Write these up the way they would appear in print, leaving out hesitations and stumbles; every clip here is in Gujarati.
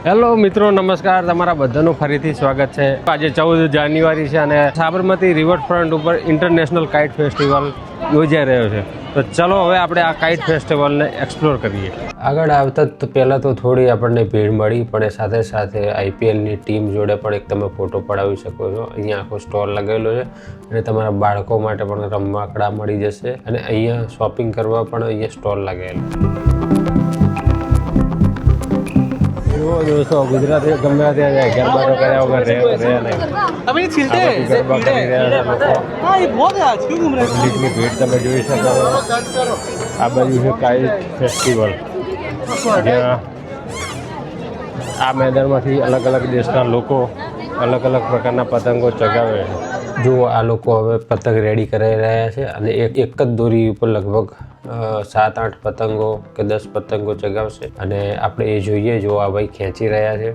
હેલો મિત્રો, નમસ્કાર. તમારા બધાનું ફરીથી સ્વાગત છે. આજે 14 જાન્યુઆરી છે અને સાબરમતી રિવરફ્રન્ટ ઉપર ઇન્ટરનેશનલ કાઇટ ફેસ્ટિવલ યોજાઈ રહ્યો છે. તો ચલો હવે આપણે આ કાઇટ ફેસ્ટિવલને એક્સપ્લોર કરીએ. આગળ આવતા પહેલાં તો થોડી આપણને ભીડ મળી, પણ સાથે સાથે આઈપીએલની ટીમ જોડે પણ એક તમે ફોટો પડાવી શકો છો. અહીંયા આખો સ્ટોલ લગાવેલો છે અને તમારા બાળકો માટે પણ રમકડા મળી જશે અને અહીંયા શોપિંગ કરવા પણ અહીંયા સ્ટોલ લગાવેલો. दोस्तों गुजराती गमे ત્યાં જાય ગરબા તો કર્યા વગર રહે નહીં. अभी छिलते हैं ગરબા કરી રહ્યા છે લોકો. हाँ ये बहुत है आज क्यों घूम रहे हैं પબ્લિકની ભીડ તમે જોઈ શકો. આ બાજુ છે કાઇટ ફેસ્ટિવલ, જ્યાં આ મેદાનમાંથી અલગ અલગ દેશના લોકો અલગ અલગ પ્રકારના પતંગો ચગાવે છે. જો આ લોકો હવે પતંગ રેડી કરાવી રહ્યા છે અને એક જ દોરી ઉપર લગભગ 7-8 પતંગો કે 10 પતંગો ચગાવશે અને આપણે એ જોઈએ. જો આ ભાઈ ખેંચી રહ્યા છે,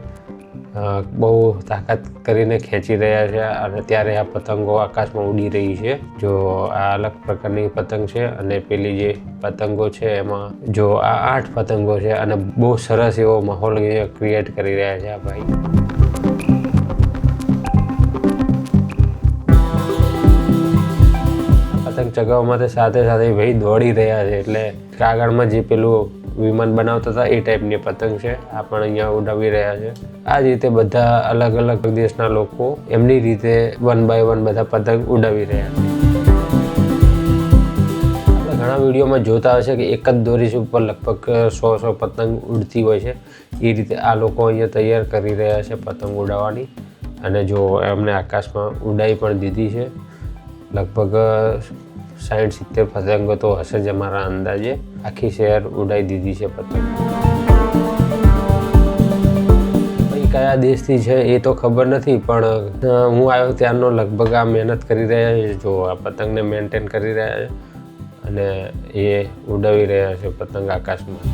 બહુ તાકાત કરીને ખેંચી રહ્યા છે અને ત્યારે આ પતંગો આકાશમાં ઉડી રહી છે. જો આ અલગ પ્રકારની પતંગ છે અને પેલી જે પતંગો છે એમાં જો આ 8 પતંગો છે અને બહુ સરસ એવો માહોલ ક્રિએટ કરી રહ્યા છે આ ભાઈ. પતંગ ચગાવવા માટે સાથે સાથે ભાઈ દોડી રહ્યા છે, એટલે કાગળમાં જે પેલું વિમાન બનાવતા હતા એ ટાઈપની પતંગ છે. આ પણ અહીંયા ઉડાવી રહ્યા છે. આ જ રીતે બધા અલગ અલગ દેશના લોકો એમની રીતે 1 by 1 બધા પતંગ ઉડાવી રહ્યા છે. આપણે ઘણા વિડીયોમાં જોતા હોય છે કે એક જ દોરી ઉપર લગભગ 100 પતંગ ઉડતી હોય છે. એ રીતે આ લોકો અહીંયા તૈયાર કરી રહ્યા છે પતંગ ઉડાવવાની. અને જો એમને આકાશમાં ઉડાઈ પણ દીધી છે. લગભગ 60-70 પતંગો તો હશે જ અમારા અંદાજે. આખી શહેર ઉડાઈ દીધી છે પતંગ. ભાઈ કયા દેશથી છે એ તો ખબર નથી, પણ હું આવ્યો ત્યારનો લગભગ આ મહેનત કરી રહ્યા છે. જો આ પતંગને મેન્ટેન કરી રહ્યા છે અને એ ઉડાવી રહ્યા છે પતંગ આકાશમાં.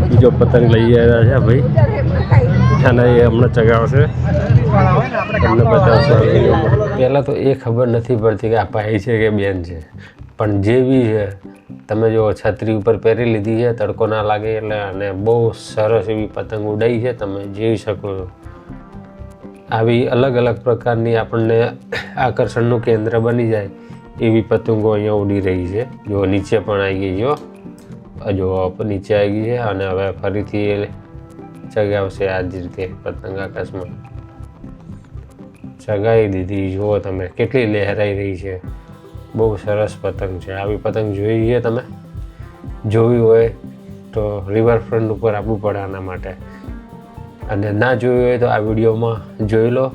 બીજો પતંગ લઈ આવ્યા છે ભાઈ અને એ હમણાં ચગાવશે, તમને બતાવશે. પહેલાં તો એ ખબર નથી પડતી કે આ ભાઈ છે કે બેન છે, પણ જે બી છે તમે જો છત્રી ઉપર પહેરી લીધી છે તડકો ના લાગે એટલે, અને બહુ સરસ એવી પતંગ ઉડાઈ છે. તમે જોઈ શકો છો આવી અલગ અલગ પ્રકારની આપણને આકર્ષણનું કેન્દ્ર બની જાય એવી પતંગો અહીંયા ઉડી રહી છે. જો નીચે પણ આવી ગઈ, જો નીચે આવી ગઈ છે અને હવે ફરીથી ચગાવશે આ જ રીતે પતંગ આકાશમાં. ચગાવી દીધી. જુઓ તમે કેટલી લહેરાઈ રહી છે. બહુ સરસ પતંગ છે. આવી પતંગ જોઈ છે તમે? જોવી હોય તો રિવરફ્રન્ટ ઉપર આવવું પડે આના માટે, અને ના જોયું હોય તો આ વિડીયોમાં જોઈ લો.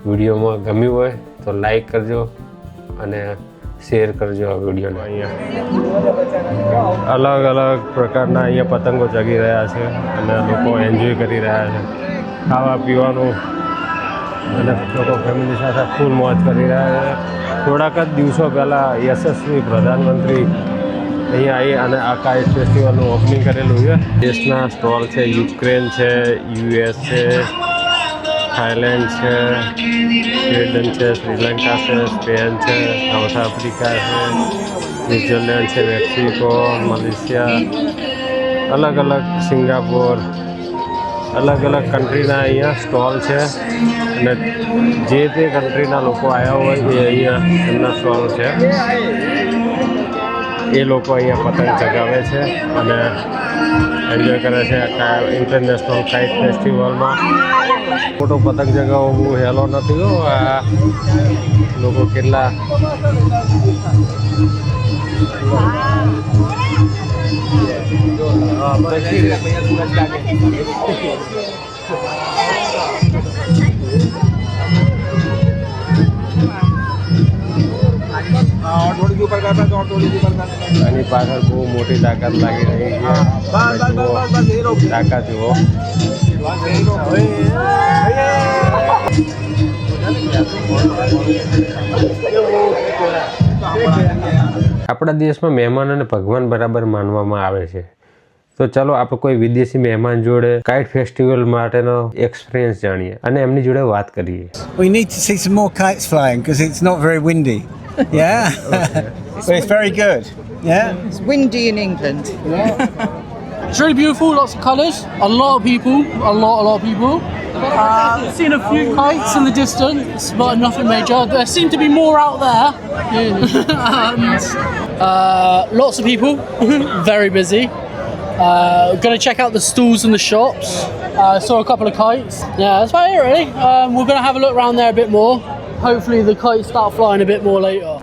વિડીયોમાં ગમ્યું હોય તો લાઈક કરજો અને શેર કરજો આ વિડીયોને. અહીંયા અલગ અલગ પ્રકારના અહીંયા પતંગો ચગી રહ્યા છે અને લોકો એન્જોય કરી રહ્યા છે. ખાવા પીવાનું અને લોકો ફેમિલી સાથે ફૂલ મોજ કરી રહ્યા છે. થોડાક જ દિવસો પહેલાં યશસ્વી પ્રધાનમંત્રી અહીંયા આવી અને આ કાઇટ ફેસ્ટિવલનું ઓપનિંગ કરેલું છે. દેશના સ્ટોલ છે. યુક્રેન છે, યુએસ છે, થાઈલેન્ડ છે, સ્વીડન છે, શ્રીલંકા છે, સ્પેન છે, સાઉથ આફ્રિકા છે, ન્યુઝીલેન્ડ છે, મેક્સિકો, મલેશિયા, અલગ અલગ સિંગાપોર, અલગ અલગ કન્ટ્રીના અહીંયા સ્ટોલ છે. અને જે તે કન્ટ્રીના લોકો આવ્યા હોય એ અહીંયા એમના સ્ટોલ છે. એ લોકો અહીંયા પતંગ ચગાવે છે અને એન્જોય કરે છે ઇન્ટરનેશનલ કાઇટ ફેસ્ટિવલમાં. મોટો પતંગ ચગાવવો બહુ હેલો નથી હો. આ લોકો કેટલા આની પાછળ બહુ મોટી તાકાત લાગી રહી છે. તાકાત જુઓ. આપણા દેશમાં મહેમાનોને ભગવાન બરાબર માનવામાં આવે છે. તો ચાલો આપણે કોઈ વિદેશી મહેમાન જોડે કાઇટ ફેસ્ટિવલ માટેનો એક્સપિરિયન્સ જાણીએ અને એમની જોડે વાત કરીએ. We need to see some more kites flying because it's not very windy. Yeah, but it's very good. Yeah. It's windy in England. It's really beautiful, lots of colours, a lot of people, a lot of people. Seen a few kites in the distance, but nothing major. There seem to be more out there. And, lots of people, very busy. Gonna check out the stalls and the shops. Saw a couple of kites. Yeah, that's about it really. We're gonna have a look around there a bit more. Hopefully the kites start flying a bit more later.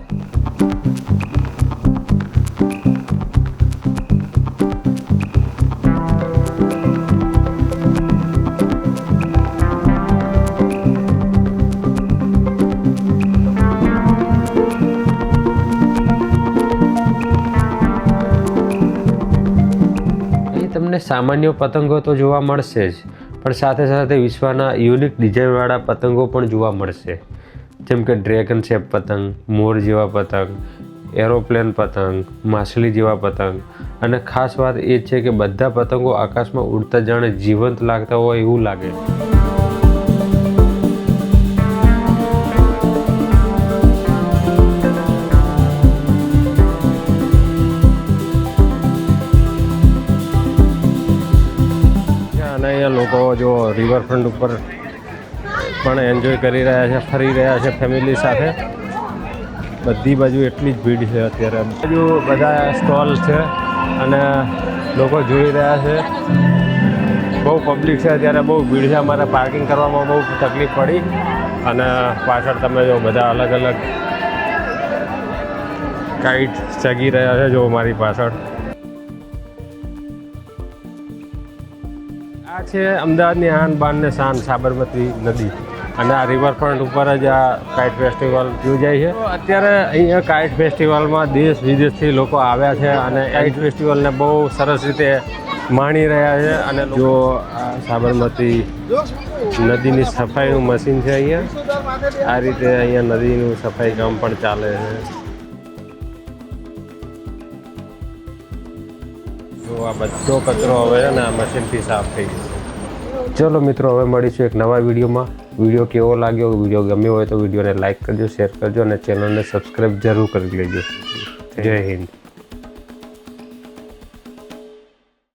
તમને સામાન્ય પતંગો તો જોવા મળશે જ, પણ સાથે સાથે વિશ્વના યુનિક ડિઝાઇનવાળા પતંગો પણ જોવા મળશે, જેમ કે ડ્રેગન શેપ પતંગ, મોર જેવા પતંગ, એરોપ્લેન પતંગ, માછલી જેવા પતંગ. અને ખાસ વાત એ છે કે બધા પતંગો આકાશમાં ઉડતા જાણે જીવંત લાગતા હોય એવું લાગે. અને અહીંયા લોકો જો રિવરફ્રન્ટ ઉપર પણ એન્જોય કરી રહ્યા છે, ફરી રહ્યા છે ફેમિલી સાથે. બધી બાજુ એટલી જ ભીડ છે અત્યારે. બાજુ બધા સ્ટોલ છે અને લોકો જોઈ રહ્યા છે. બહુ પબ્લિક છે અત્યારે, બહુ ભીડ છે. અમારે પાર્કિંગ કરવામાં બહુ તકલીફ પડી. અને પાછળ તમે જો બધા અલગ અલગ કાઇટ ચગી રહ્યા છે જો મારી પાછળ. આ છે અમદાવાદની આન બાન ને શાન સાબરમતી નદી, અને આ રિવરફ્રન્ટ ઉપર જ આ કાઇટ ફેસ્ટિવલ યોજાય છે. અત્યારે અહીંયા કાઇટ ફેસ્ટિવલમાં દેશ વિદેશથી લોકો આવ્યા છે અને કાઇટ ફેસ્ટિવલને બહુ સરસ રીતે માણી રહ્યા છે. અને જો આ સાબરમતી નદીની સફાઈનું મશીન છે અહીંયા. આ રીતે અહીંયા નદીનું સફાઈ કામ પણ ચાલે છે. જો આ બધો કચરો હવે છે ને આ મશીનથી સાફ થઈ ગયો. ચલો મિત્રો, હવે મળીશું એક નવા વિડીયોમાં. વિડીયો કેવો લાગ્યો, વિડીયો ગમ્યો હોય તો વિડીયોને લાઇક કરજો, શેર કરજો અને ચેનલને સબસ્ક્રાઈબ જરૂર કરી લેજો. જય હિન્દ.